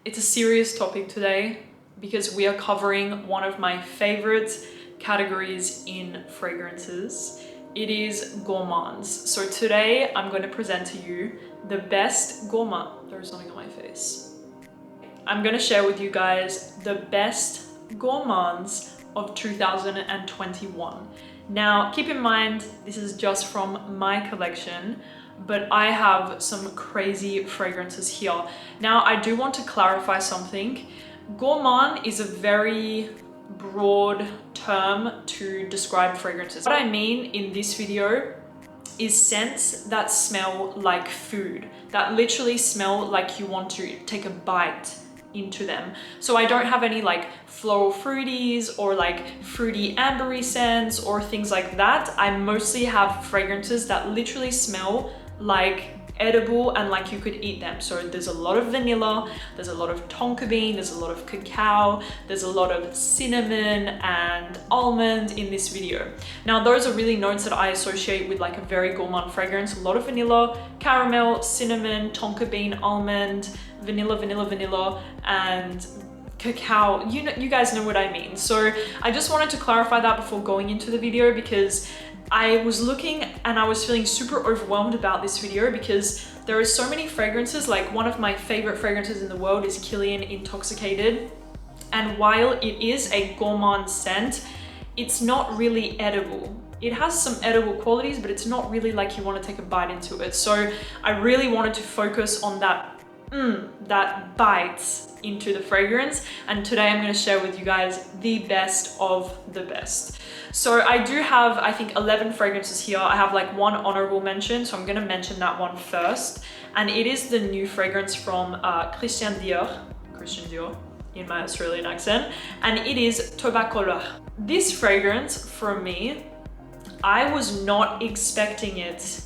It's a serious topic today because we are covering one of my favorite categories in fragrances. It is gourmands. So today I'm going to present to you the best gourmand. There's something on my face. I'm going to share with you guys the best gourmands of 2021. Now, keep in mind, this is just from my collection, but I have some crazy fragrances here. Now, I do want to clarify something. Gourmand is a very broad term to describe fragrances. What I mean in this video is scents that smell like food, that literally smell like you want to take a bite into them. So I don't have any like floral fruities or like fruity ambery scents or things like that. I mostly have fragrances that literally smell like edible and like you could eat them. So there's a lot of vanilla, there's a lot of tonka bean, there's a lot of cacao, there's a lot of cinnamon and almond in this video. Now those are really notes that I associate with like a very gourmand fragrance. A lot of vanilla, caramel, cinnamon, tonka bean, almond, vanilla, and cacao. You guys know what I mean. So I just wanted to clarify that before going into the video, because I was looking and I was feeling super overwhelmed about this video because there are so many fragrances. Like one of my favorite fragrances in the world is Kilian Intoxicated. And while it is a gourmand scent, it's not really edible. It has some edible qualities, but it's not really like you want to take a bite into it. So I really wanted to focus on that bite into the fragrance, and today I'm going to share with you guys the best of the best. So I do have, I think, 11 fragrances here. I have like one honorable mention, so I'm going to mention that one first, and it is the new fragrance from Christian Dior in my Australian accent, and it is Tobacolor. This fragrance, for me, I was not expecting it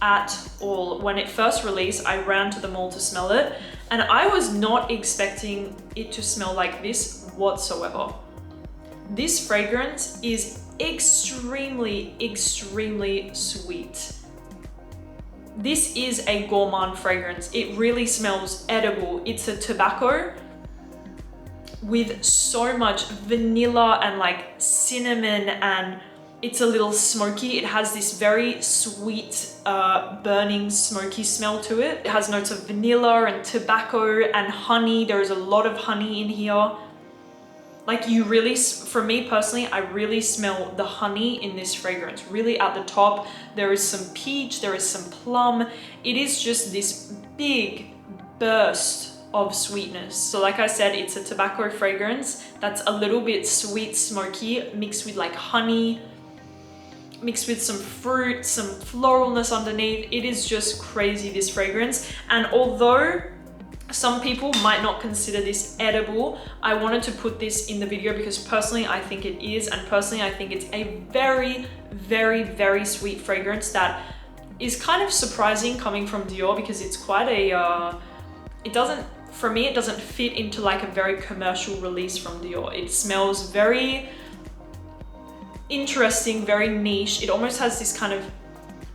at all. When it first released, I ran to the mall to smell it, and I was not expecting it to smell like this whatsoever. This fragrance is extremely sweet. This is a gourmand fragrance. It really smells edible. It's a tobacco with so much vanilla and like cinnamon, and it's a little smoky. It has this very sweet, burning, smoky smell to it. It has notes of vanilla and tobacco and honey. There is a lot of honey in here. Like you really, for me personally, I really smell the honey in this fragrance. Really at the top, there is some peach, there is some plum. It is just this big burst of sweetness. So like I said, it's a tobacco fragrance that's a little bit sweet, smoky, mixed with like honey, mixed with some fruit, some floralness underneath. It is just crazy, this fragrance. And although some people might not consider this edible, I wanted to put this in the video because personally I think it is, and personally I think it's a very sweet fragrance that is kind of surprising coming from Dior, because it's quite a for me it doesn't fit into like a very commercial release from Dior. It smells very interesting, very niche. It almost has this kind of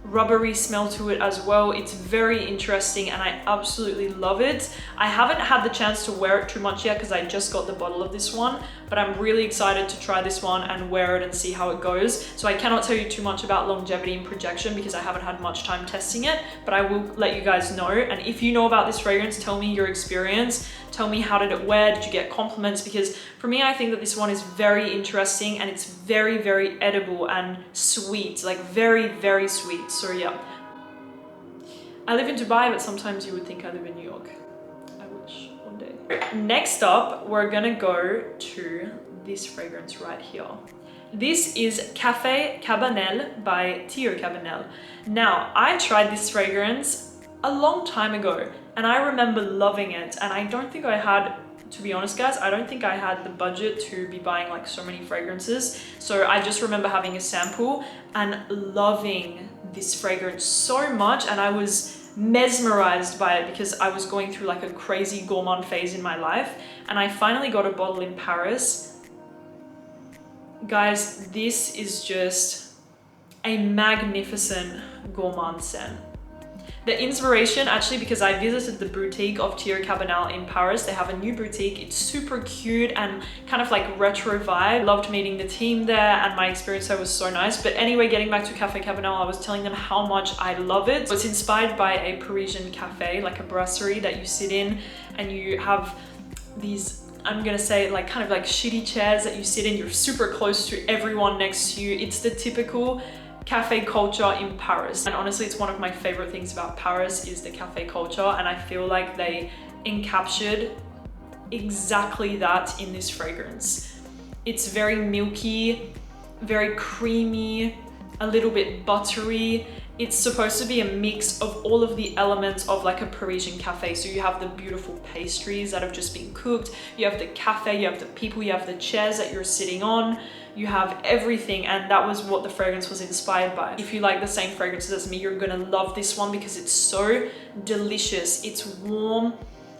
rubbery smell to it as well. It's very interesting and I absolutely love it. I haven't had the chance to wear it too much yet because I just got the bottle of this one, but I'm really excited to try this one and wear it and see how it goes. So I cannot tell you too much about longevity and projection because I haven't had much time testing it, but I will let you guys know. And if you know about this fragrance, tell me your experience. Tell me, how did it wear? Did you get compliments? Because for me, I think that this one is very interesting and it's very edible and sweet, like very sweet. So yeah, I live in Dubai, but sometimes you would think I live in New York. I wish one day. Next up, we're gonna go to this fragrance right here. This is Café Cabanel by Tobacolor. Now, I tried this fragrance a long time ago and I remember loving it, and I don't think I had, to be honest guys, I don't think I had the budget to be buying like so many fragrances. So I just remember having a sample and loving this fragrance so much, and I was mesmerized by it because I was going through like a crazy gourmand phase in my life, and I finally got a bottle in Paris. Guys, this is just a magnificent gourmand scent. The inspiration, actually, because I visited the boutique of CABANEL in Paris. They have a new boutique. It's super cute and kind of like retro vibe. Loved meeting the team there, and my experience there was so nice. But anyway, getting back to Café CABANEL, I was telling them how much I love it. So it's inspired by a Parisian cafe, like a brasserie that you sit in, and you have these, I'm gonna say, like kind of like shitty chairs that you sit in. You're super close to everyone next to you. It's the typical cafe culture in Paris, and honestly it's one of my favorite things about Paris is the cafe culture, and I feel like they encaptured exactly that in this fragrance. It's very milky, very creamy, a little bit buttery. It's supposed to be a mix of all of the elements of like a Parisian cafe. So you have the beautiful pastries that have just been cooked, you have the cafe, you have the people, you have the chairs that you're sitting on, you have everything, and that was what the fragrance was inspired by. If you like the same fragrances as me, you're gonna love this one because it's so delicious. It's warm,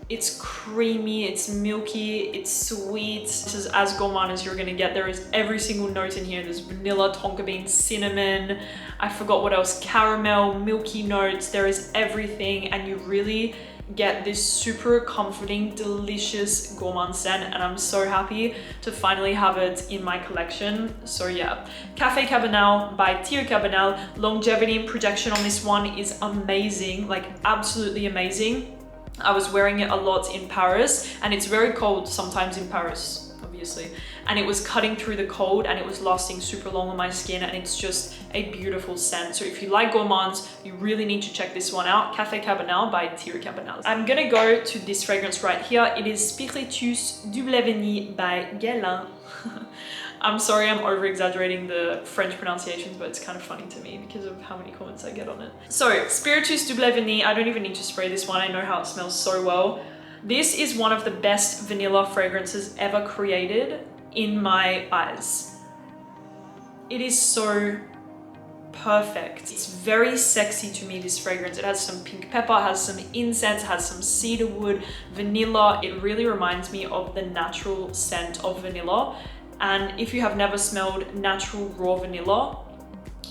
it's creamy, it's milky, it's sweet. This is as gourmand as you're gonna get. There is every single note in here. There's vanilla, tonka bean, cinnamon, I forgot what else, caramel, milky notes. There is everything, and you really get this super comforting, delicious gourmand scent, and I'm so happy to finally have it in my collection. So yeah, Café CABANEL by CABANEL. Longevity and projection on this one is amazing, like absolutely amazing. I was wearing it a lot in Paris, and it's very cold sometimes in Paris, obviously, and it was cutting through the cold, and it was lasting super long on my skin, and it's just a beautiful scent. So if you like gourmands, you really need to check this one out. Café CABANEL by CABANEL. I'm gonna go to this fragrance right here. It is Spiritueuse Double Vanille by Guerlain. I'm sorry, I'm over exaggerating the French pronunciations, but it's kind of funny to me because of how many comments I get on it. So Spiritueuse Double Vanille, I don't even need to spray this one. I know how it smells so well. This is one of the best vanilla fragrances ever created in my eyes. It is so perfect. It's very sexy to me, this fragrance. It has some pink pepper, has some incense, has some cedarwood, vanilla. It really reminds me of the natural scent of vanilla. And if you have never smelled natural raw vanilla,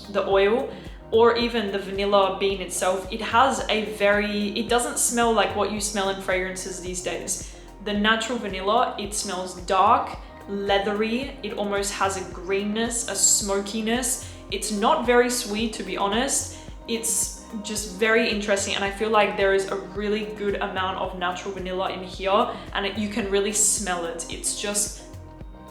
the oil, or even the vanilla bean itself, it has a it doesn't smell like what you smell in fragrances these days. The natural vanilla, it smells dark, leathery, it almost has a greenness, a smokiness. It's not very sweet, to be honest. It's just very interesting, and I feel like there is a really good amount of natural vanilla in here, and you can really smell it. It's just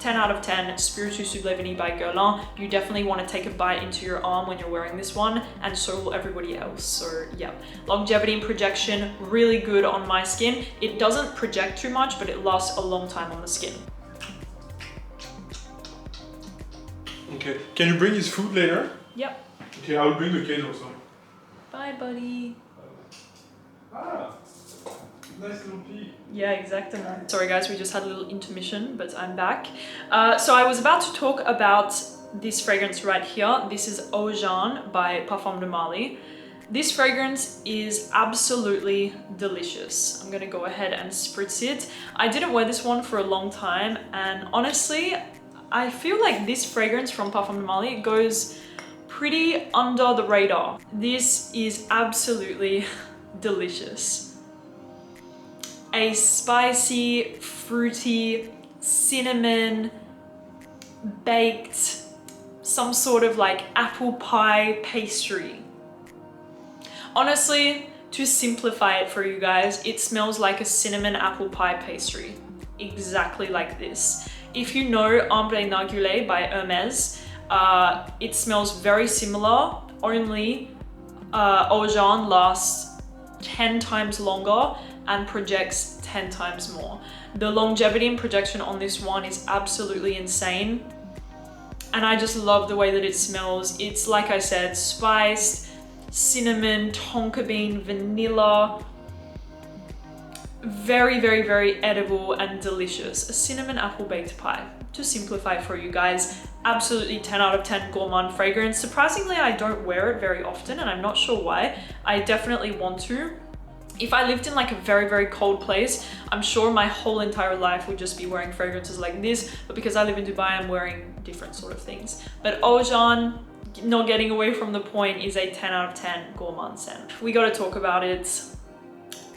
10 out of 10, Spiritueuse Double Vanille by Guerlain. You definitely want to take a bite into your arm when you're wearing this one, and so will everybody else. So yeah, longevity and projection, really good on my skin. It doesn't project too much, but it lasts a long time on the skin. Okay, can you bring his food later? Yep. Okay, I will bring the case also. Bye, buddy. Ah, nice little pea. Yeah, exactly. Sorry guys, we just had a little intermission, but I'm back. So I was about to talk about this fragrance right here. This is Eau Jaune by Parfums de Marly. This fragrance is absolutely delicious. I'm gonna go ahead and spritz it. I didn't wear this one for a long time, and honestly, I feel like this fragrance from Parfums de Marly goes pretty under the radar. This is absolutely delicious. A spicy, fruity, cinnamon, baked, some sort of like apple pie pastry. Honestly, to simplify it for you guys, it smells like a cinnamon apple pie pastry. Exactly like this. If you know Ambre Narguilé by Hermès, it smells very similar, only Eau Jaune lasts 10 times longer and projects 10 times more. The longevity and projection on this one is absolutely insane. And I just love the way that it smells. It's, like I said, spiced, cinnamon, tonka bean, vanilla. Very, very, very edible and delicious. A cinnamon apple baked pie. To simplify for you guys, absolutely 10 out of 10 gourmand fragrance. Surprisingly, I don't wear it very often, and I'm not sure why. I definitely want to. If I lived in like a very, very cold place, I'm sure my whole entire life would just be wearing fragrances like this, but because I live in Dubai, I'm wearing different sort of things. But Eau Jaune, not getting away from the point, is a 10 out of 10 gourmand scent. We gotta talk about it.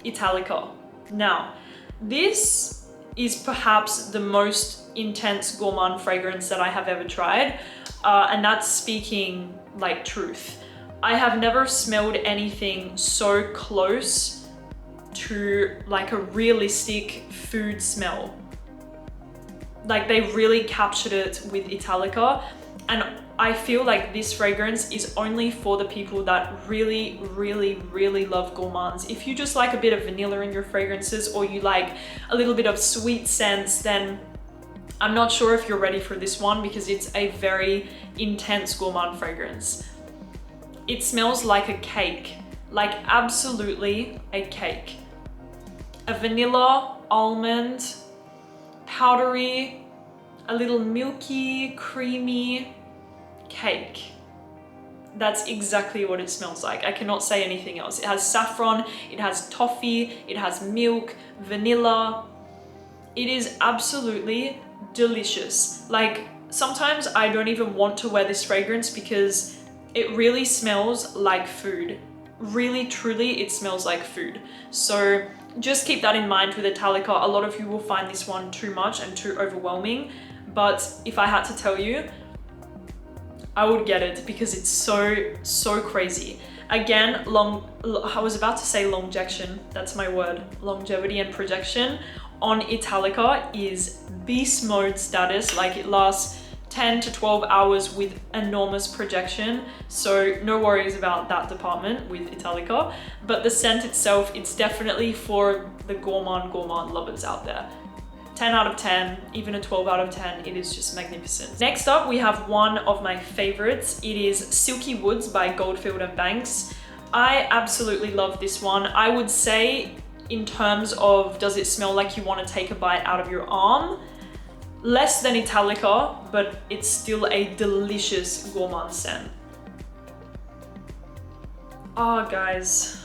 ITALICA. Now, this is perhaps the most intense gourmand fragrance that I have ever tried, and that's speaking like truth. I have never smelled anything so close to like a realistic food smell. Like they really captured it with ITALICA, and I feel like this fragrance is only for the people that really, really, really love gourmands. If you just like a bit of vanilla in your fragrances, or you like a little bit of sweet scents, then I'm not sure if you're ready for this one, because it's a very intense gourmand fragrance. It smells like a cake, like absolutely a cake. A vanilla, almond, powdery, a little milky, creamy cake. That's exactly what it smells like. I cannot say anything else. It has saffron, it has toffee, it has milk, vanilla. It is absolutely delicious. Like sometimes I don't even want to wear this fragrance because it really smells like food. Really, truly, it smells like food. So just keep that in mind with ITALICA. A lot of you will find this one too much and too overwhelming. But if I had to tell you, I would get it because it's so crazy. Again, I was about to say longection, that's my word. Longevity and projection on ITALICA is beast mode status. Like it lasts 10 to 12 hours with enormous projection. So no worries about that department with ITALICA. But the scent itself, it's definitely for the gourmand lovers out there. 10 out of 10, even a 12 out of 10, it is just magnificent. Next up, we have one of my favorites. It is Silky Woods by Goldfield&Banks. I absolutely love this one. I would say in terms of, does it smell like you want to take a bite out of your arm? Less than ITALICA, but it's still a delicious gourmand scent. Oh, guys.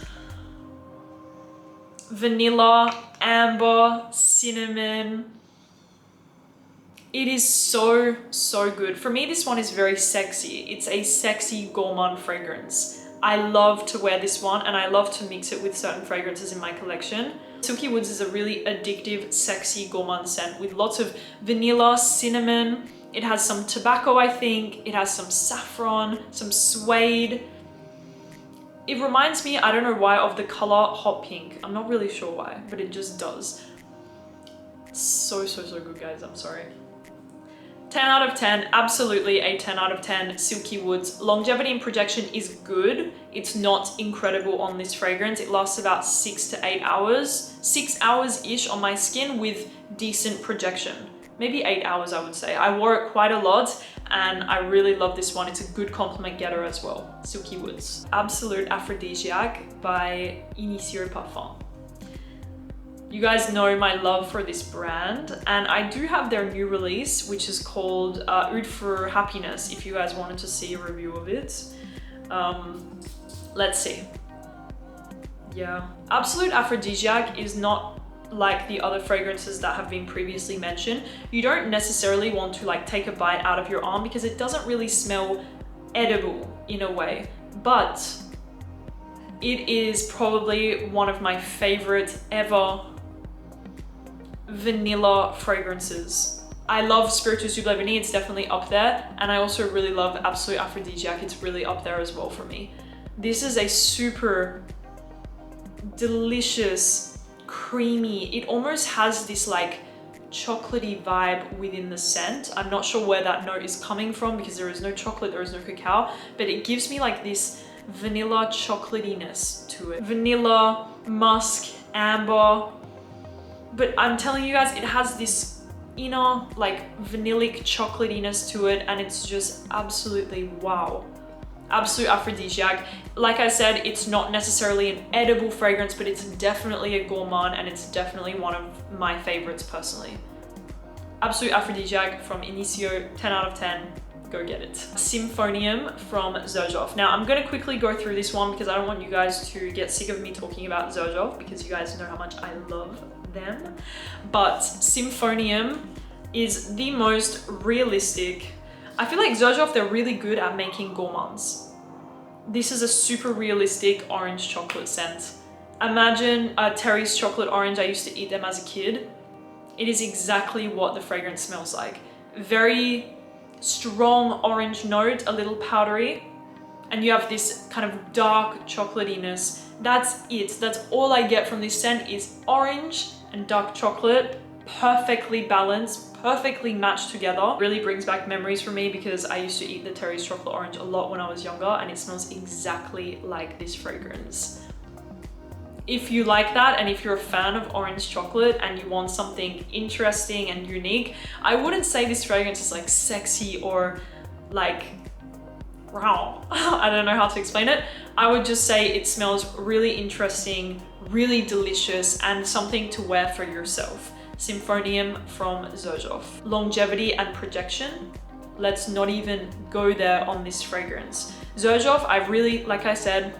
Vanilla, amber, cinnamon. It is so good. For me, this one is very sexy. It's a sexy gourmand fragrance. I love to wear this one, and I love to mix it with certain fragrances in my collection. Silky Woods is a really addictive, sexy gourmand scent with lots of vanilla, cinnamon. It has some tobacco, I think. It has some saffron, some suede. It reminds me, I don't know why, of the color hot pink. I'm not really sure why, but it just does. So good, guys. I'm sorry. 10 out of 10, absolutely a 10 out of 10 Silky Woods. Longevity and projection is good. It's not incredible on this fragrance. It lasts about 6 to 8 hours. 6 hours-ish on my skin with decent projection. Maybe 8 hours, I would say. I wore it quite a lot and I really love this one. It's a good compliment getter as well. Silky Woods. Absolute Aphrodisiac by Initio Parfum. You guys know my love for this brand, and I do have their new release, which is called Oud for Happiness, if you guys wanted to see a review of it. Let's see. Yeah. Absolute Aphrodisiac is not like the other fragrances that have been previously mentioned. You don't necessarily want to like take a bite out of your arm because it doesn't really smell edible in a way, but it is probably one of my favorite ever vanilla fragrances. I love Spiritueuse Vanille, it's definitely up there, and I also really love Absolute Aphrodisiac, it's really up there as well for me. This is a super delicious, creamy, it almost has this like chocolatey vibe within the scent. I'm not sure where that note is coming from because there is no chocolate, there is no cacao, but it gives me like this vanilla chocolatiness to it. Vanilla, musk, amber, but I'm telling you guys, it has this inner like vanillic chocolatiness to it, and it's just absolutely wow. Absolute Aphrodisiac. Like I said, it's not necessarily an edible fragrance, but it's definitely a gourmand, and it's definitely one of my favorites personally. Absolute Aphrodisiac from Initio, 10 out of 10. Go get it. Symphonium from Xerjoff. Now I'm gonna quickly go through this one because I don't want you guys to get sick of me talking about Xerjoff, because you guys know how much I love them. But Symphonium is the most realistic, I feel like Xerjoff, they're really good at making gourmands. This is a super realistic orange chocolate scent. Imagine Terry's chocolate orange. I used to eat them as a kid. It is exactly what the fragrance smells like. Very strong orange note, a little powdery, and you have this kind of dark chocolatiness. That's it. That's all I get from this scent is orange and dark chocolate, perfectly balanced, perfectly matched together. Really brings back memories for me because I used to eat the Terry's chocolate orange a lot when I was younger, and it smells exactly like this fragrance. If you like that, and if you're a fan of orange chocolate and you want something interesting and unique, I wouldn't say this fragrance is like sexy or like, wow, I don't know how to explain it. I would just say it smells really interesting, really delicious, and something to wear for yourself. Symphonium from Xerjoff. Longevity and projection. Let's not even go there on this fragrance. Xerjoff, I really, like I said,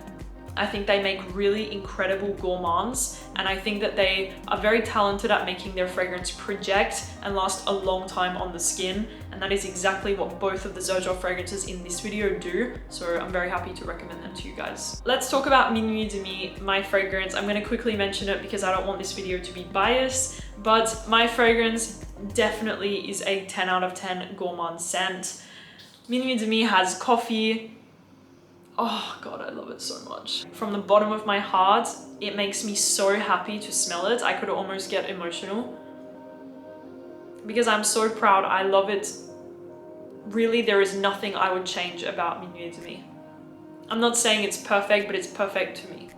I think they make really incredible gourmands, and I think that they are very talented at making their fragrance project and last a long time on the skin, and that is exactly what both of the Xerjoff fragrances in this video do, so I'm very happy to recommend them to you guys. Let's talk about Minuit Demi, my fragrance. I'm going to quickly mention it because I don't want this video to be biased, but my fragrance definitely is a 10 out of 10 gourmand scent. Minuit Demi has coffee. Oh God, I love it so much. From the bottom of my heart, it makes me so happy to smell it. I could almost get emotional because I'm so proud. I love it. Really, there is nothing I would change about Minuit Demi. I'm not saying it's perfect, but it's perfect to me.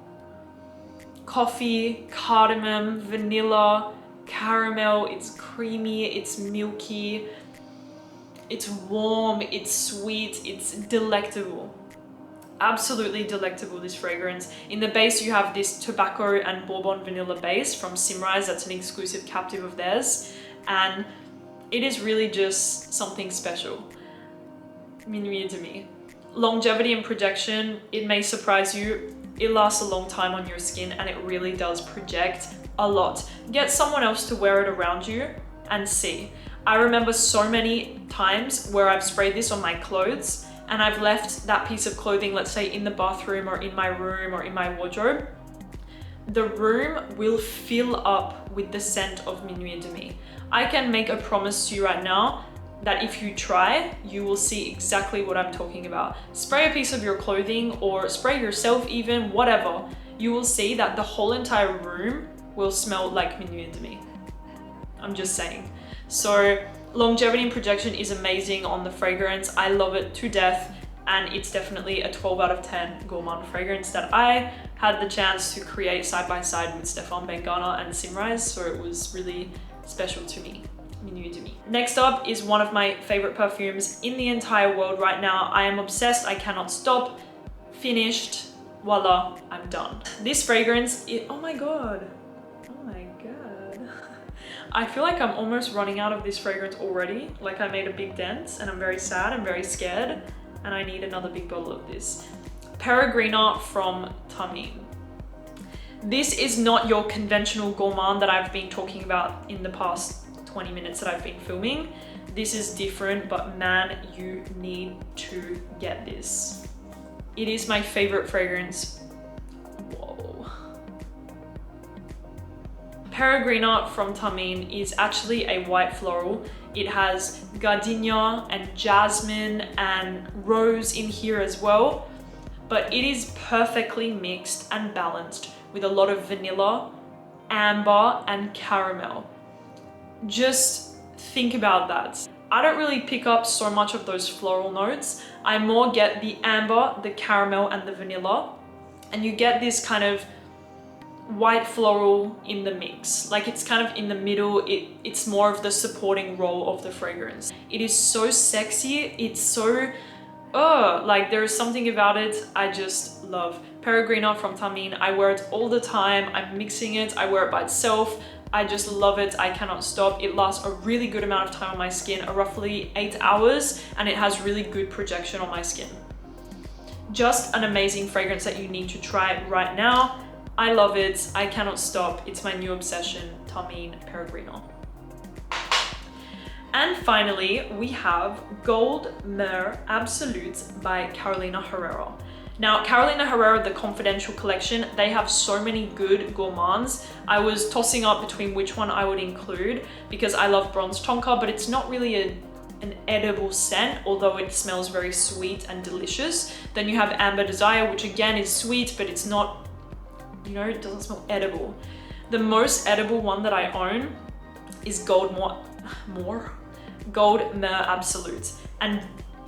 Coffee, cardamom, vanilla, caramel, it's creamy, it's milky, it's warm, it's sweet, it's delectable. Absolutely delectable, this fragrance. In the base you have this tobacco and bourbon vanilla base from Symph'oise. That's an exclusive captive of theirs, and it is really just something special. Minuit Demi. Longevity and projection, it may surprise you. It lasts a long time on your skin and it really does project a lot. Get someone else to wear it around you and see. I remember so many times where I've sprayed this on my clothes and I've left that piece of clothing, let's say in the bathroom or in my room or in my wardrobe. The room will fill up with the scent of Minuit Demi. I can make a promise to you right now that if you try, you will see exactly what I'm talking about. Spray a piece of your clothing or spray yourself even, whatever. You will see that the whole entire room will smell like Minuit Demi. I'm just saying. So longevity and projection is amazing on the fragrance. I love it to death, and it's definitely a 12 out of 10 gourmand fragrance that I had the chance to create side by side with Stefan Bengana and Symph'oise, so it was really special to me. Minuit Demi. Next up is one of my favorite perfumes in the entire world right now. I am obsessed, I cannot stop. Finished, voila, I'm done. This fragrance, oh my God. Oh my God. I feel like I'm almost running out of this fragrance already. Like I made a big dent and I'm very sad, I'm very scared, and I need another big bottle of this. Peregrina from Thameen. This is not your conventional gourmand that I've been talking about in the past 20 minutes that I've been filming. This is different, but man, you need to get this. It is my favorite fragrance. Whoa. Peregrina from Thameen is actually a white floral. It has gardenia and jasmine and rose in here as well, but it is perfectly mixed and balanced with a lot of vanilla, amber, and caramel. Just think about that. I don't really pick up so much of those floral notes. I more get the amber, the caramel, and the vanilla, and you get this kind of white floral in the mix. Like it's kind of in the middle. It's more of the supporting role of the fragrance. It is so sexy. It's so, like there is something about it I just love. Peregrina from Thameen, I wear it all the time. I'm mixing it, I wear it by itself. I just love it, I cannot stop. It lasts a really good amount of time on my skin, roughly 8 hours, and it has really good projection on my skin. Just an amazing fragrance that you need to try right now. I love it, I cannot stop. It's my new obsession, Thameen Peregrina. And finally, we have Gold Myrrh Absolute by Carolina Herrera. Now, Carolina Herrera, the Confidential collection, they have so many good gourmands. I was tossing up between which one I would include because I love Bronze Tonka, but it's not really an edible scent, although it smells very sweet and delicious. Then you have Amber Desire, which again is sweet, but it's not, you know, it doesn't smell edible. The most edible one that I own is Gold Myrrh Absolute. And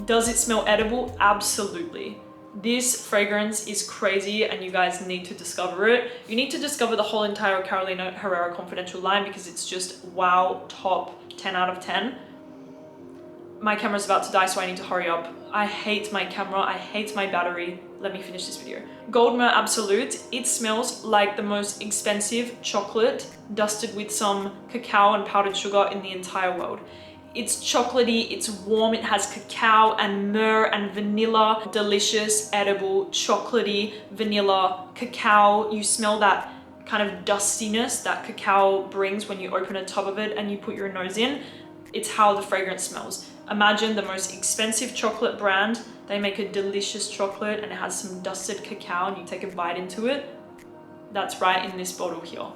does it smell edible? Absolutely. This fragrance is crazy and you guys need to discover it. You need to discover the whole entire Carolina Herrera Confidential line because it's just wow, top 10 out of 10. My camera's about to die, so I need to hurry up. I hate my camera, I hate my battery. Let me finish this video. Gold Myrrh Absolute, it smells like the most expensive chocolate dusted with some cacao and powdered sugar in the entire world. It's chocolatey, it's warm, it has cacao and myrrh and vanilla, delicious, edible, chocolatey, vanilla, cacao. You smell that kind of dustiness that cacao brings when you open a tub of it and you put your nose in. It's how the fragrance smells. Imagine the most expensive chocolate brand. They make a delicious chocolate and it has some dusted cacao and you take a bite into it. That's right in this bottle here.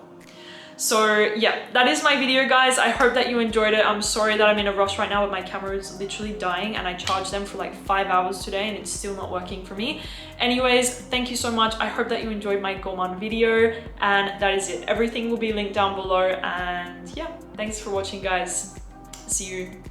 So yeah, that is my video, guys. I hope that you enjoyed it. I'm sorry that I'm in a rush right now, but my camera is literally dying and I charged them for like 5 hours today and it's still not working for me. Anyways, thank you so much. I hope that you enjoyed my gourmand video and that is it. Everything will be linked down below and yeah, thanks for watching, guys. See you